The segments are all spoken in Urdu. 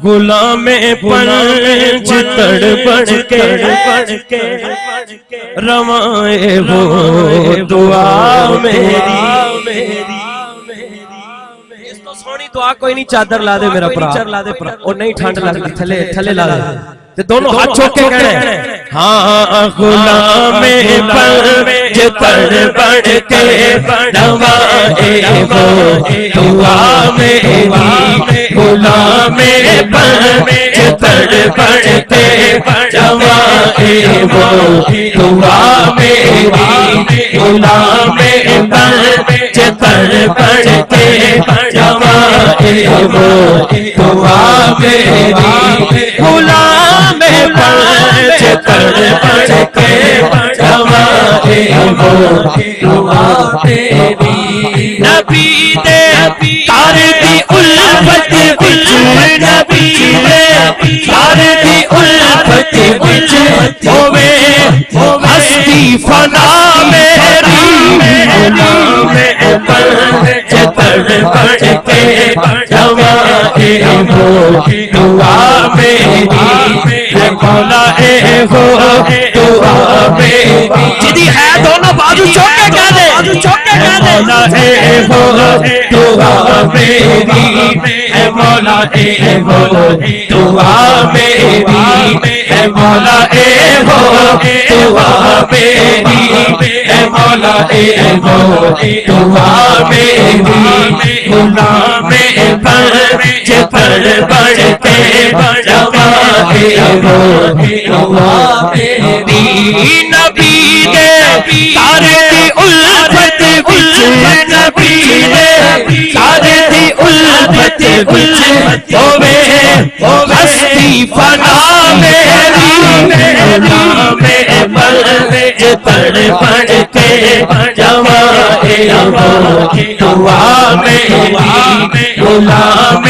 غلام پنج تڑپڑ کے روائے وہ دعا میری. اس تو سونی دعا کوئی نہیں. چادر لا دے میرا پرا, اور نہیں ٹھنڈ لگتی, تھلے لا دے. دونوں ہاتھ چوک کے کہہ رہے ہیں ہاں غلام پنج تڑپڑ کے روائے وہ دعا میری. غلام پنج تڑپڑ کے روائے وہ دعا میری. غلام پنج تڑپڑ کے روائے وہ دعا میری. غلام پنج تڑپڑ کے روائے وہ دعا میری. نبی دے تار دی الفت وچ, نبی دے تار دی الفت وچ ہووے ہستی فنا میری. غلام پنج تڑپڑ کے روائے وہ دعا میری. مولا اے ہو دعا میری. جدی ہے دونوں بازو چوک کے کہہ دے مولا اے ہو دعا میری. اے مولا اے ہو دعا میری. اے مولا اے ہو دعا میری. اے مولا اے ہو دعا میری. غلام پنج تڑپڑ کے روائے وہ دعا میری. نبی دے تار دی الفت وچ, نبی دے تار دی الفت وچ ہووے ہستی فنا میری. غلام پنج تڑپڑ کے روائے وہ دعا میری. غلام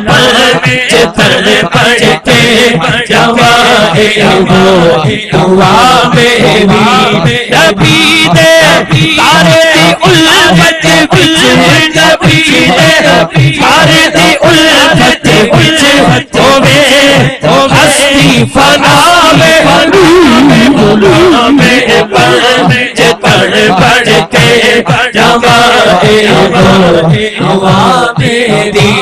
پنج تڑپڑ کے روائے وہ دعا میری. نبی دے تار دی الفت وچ, نبی دے تار دی الفت وچ ہووے ہستی فنا میری. غلام پنج تڑپڑ کے روائے وہ دعا میری.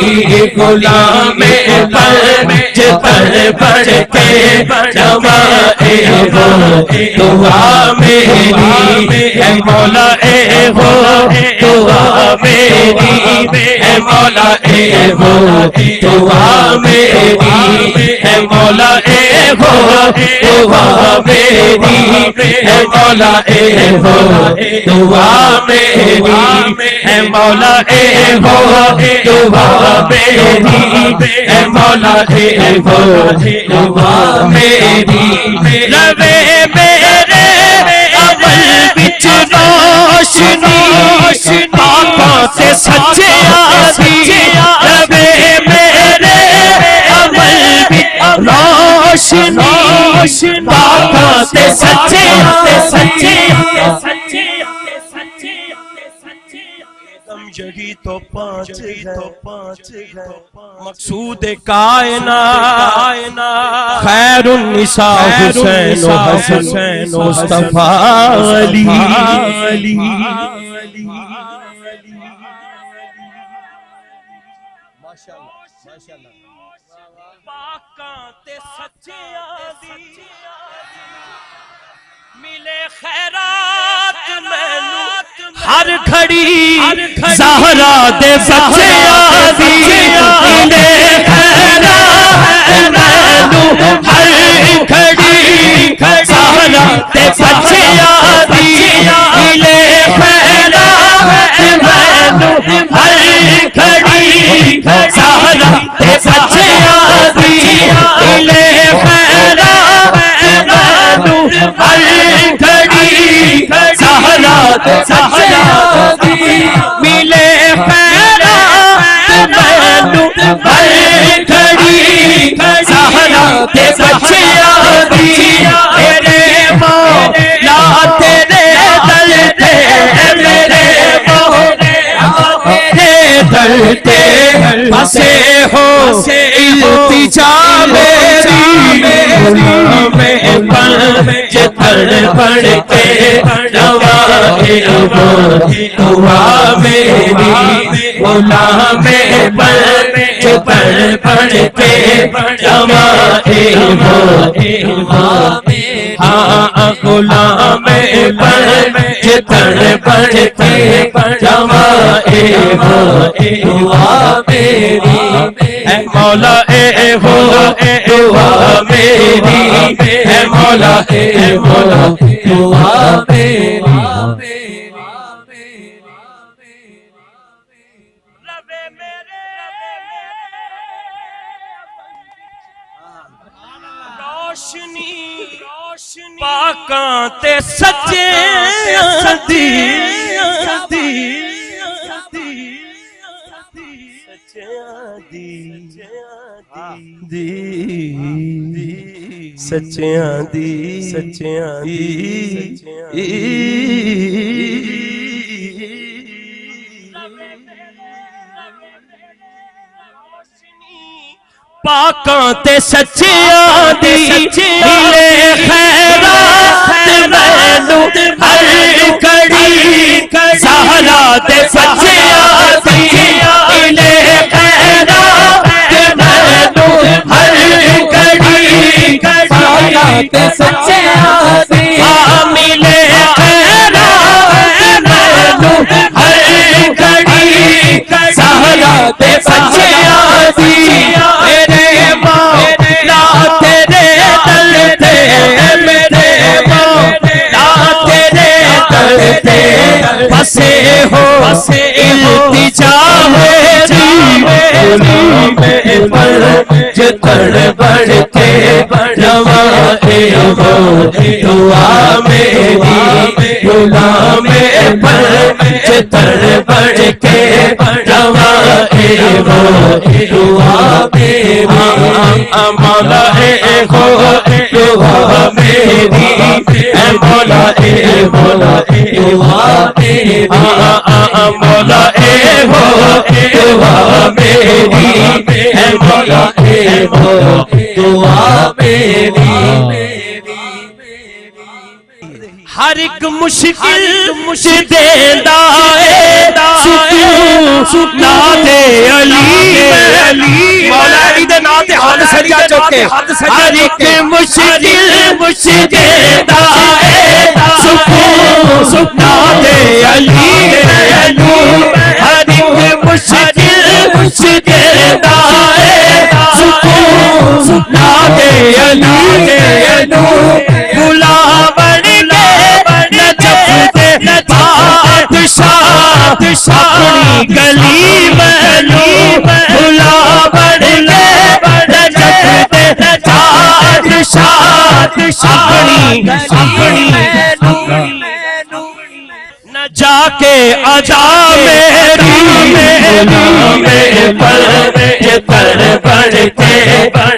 غلام پنج تڑپڑ کے روائے وہ دعا میری. اے مولا اے ہو دعا میری. اے مولا اے ہو دعا میری. اے مولا اے ہو دعا میری. اے مولا اے ہو دعا میری. اے مولا اے ہو دعا میری. اے مولا اے ہو دعا میری. روے میرے عمل وچ روشنی پاکاں تے سچیاں دی. روے میرے عمل وچ روشنی پاکاں تے سچیاں. یہی تو پانچ ہے مقصود کائنات. خیر النساء حسین و حسن مصطفیٰ علی. پاکاں تے سچیاں دی ملے خیرات مینوں ہر گھڑی. زہرا دے بچیاں دی ملے خیرات مینوں ہر گھڑی. زہرا دے بچیاں دی ملے خیرات مینوں ہر گھڑی. زہرا دے بچیاں دی ملے خیرات مینوں ہر گھڑی. زہرا دے بچیاں دی ملے خیرات مینوں ہر گھڑی. زہرا دے بچیاں دی میرے غلام پنج تڑ پڑ کے نوائے وہ دعا میری غلام پنج تڑ پڑ کے نوائے وہ دعا میری ہاں غلام پنج تڑ پڑ کے نوائے وہ دعا میری اے مولا اے ہو دعا میری اے مولا اے مولا دعا میری پاکاں تے سچیاں سچیاں دی پاکاں تے سچیاں دی ملے خیرات مینوں ہر کڑی زہرا تے سچیاں دی ملے خیرات مینوں ہر کڑی زہرا تے سچیاں دی ملے خیرات مینوں ہر کڑی زہرا تے سچیاں دی بسے ہو التجا غلام پنج تڑ پڑ کے نوائے وہ دعا میری غلام پنج تڑ پڑ کے نوائے وہ دعا میری مولا اے ہو دعا میری اے مولا اے مولا دعا میری مولا اے ہو دعا میری اے مولا اے ہو دعا میری ہر ایک مشکل دیندہ ہے سکون نات علی مولا علی دے نات حد سجا چکے ہر ایک مشکل دیندہ ہے سکون نات علی ہر ایک مشکل دیندہ ہے سکون نات علی غلام اپنی گلی میں بھلا بڑھ لے نجف دے بادشاہ اپنی نہ جا کے آجا میری غلام پنج تڑ پڑ کے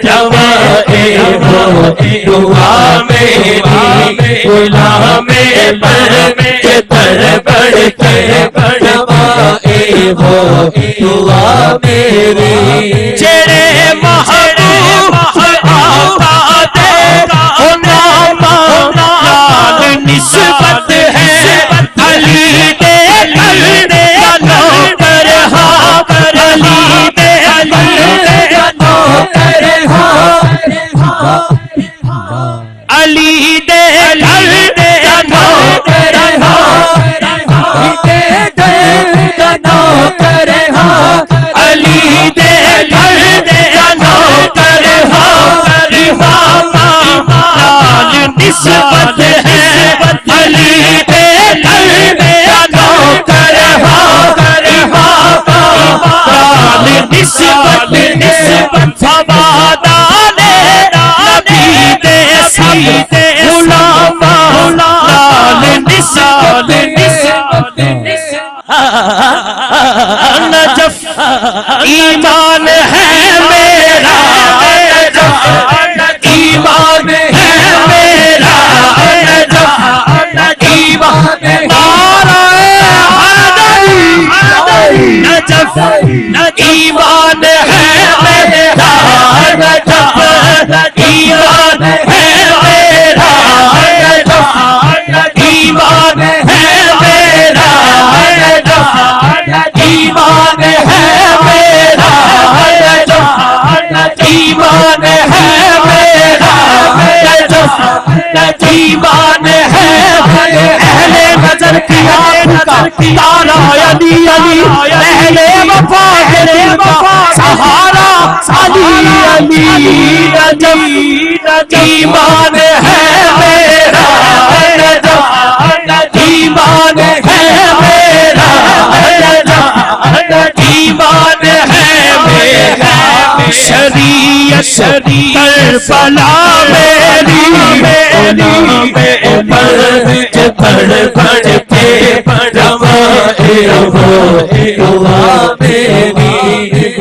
نوائے وہ دعا میری غلام پنج تڑ پڑ کے نوائے وہ دعا میری جڑے محبوب آقا دے نام نال نسبت ہے علی دے کا نوکر ہاں علی دے کا نوکر ہاں علی دے کا نوکر ہاں علی دے کا نوکر ہاں نال نسبت ہے علی دے کا نوکر ہاں نال نسبت فوادان نبی دے سیدے غلام نال نسبت نجف ایمان ہے میرا نجف ایمان ہے میرا نجف ایمان نجف ایمان ہے میرا نجف ایمان ایمان ہے اہل نظر کی آنکھ کا تارا علی علی اہل وفا کے دل کا سہارا علی علی نجم ایمان ہے میرا نجم ایمان ہے میرا نجم ایمان ہے میرا شریعت کربلا میری پڑھ کے پڑھوا میری